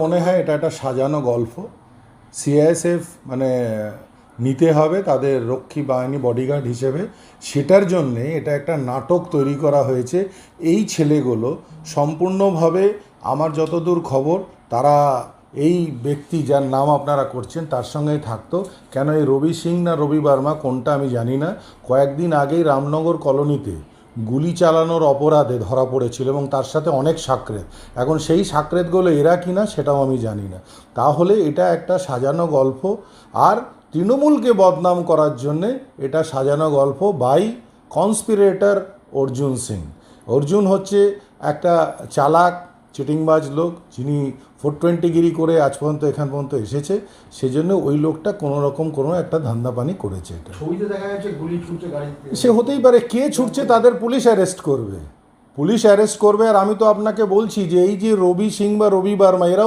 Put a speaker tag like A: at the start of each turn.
A: মনে হয় এটা একটা সাজানো গল্প। সিআইএসএফ মানে নিতে হবে তাদের রক্ষী বাহিনী বডিগার্ড হিসেবে, সেটার জন্যে এটা একটা নাটক তৈরি করা হয়েছে। এই ছেলেগুলো সম্পূর্ণভাবে আমার যতদূর খবর তারা এই ব্যক্তি যার নাম আপনারা করছেন তার সঙ্গেই থাকতো। কেন এই রবি সিং না রবি বার্মা কোনটা আমি জানি না, কয়েকদিন আগেই রামনগর কলোনিতে গুলি চালানোর অপরাধে ধরা পড়েছিল এবং তার সাথে অনেক সাকরেত। এখন সেই সাকরেতগুলো এরা কিনা সেটাও আমি জানি না। তাহলে এটা একটা সাজানো গল্প, আর তৃণমূলকে বদনাম করার জন্যে এটা সাজানো গল্প বাই কনস্পিরেটর অর্জুন সিং। অর্জুন হচ্ছে একটা চালাক চিটিংবাজ লোক, যিনি 420 গিরি করে আজ পর্যন্ত এখান পর্যন্ত এসেছে। সেজন্য ওই লোকটা কোনোরকম কোনো একটা ধান্দাপানি করেছে। এটা
B: ছবিতে দেখা যাচ্ছে গুলি ছুটছে গাড়িতে।
A: সে হতেই পারে, কে ছুটছে তাদের পুলিশ অ্যারেস্ট করবে, পুলিশ অ্যারেস্ট করবে। আর আমি তো আপনাকে বলছি যে এই যে রবি সিং বা রবি বার্মা এরাও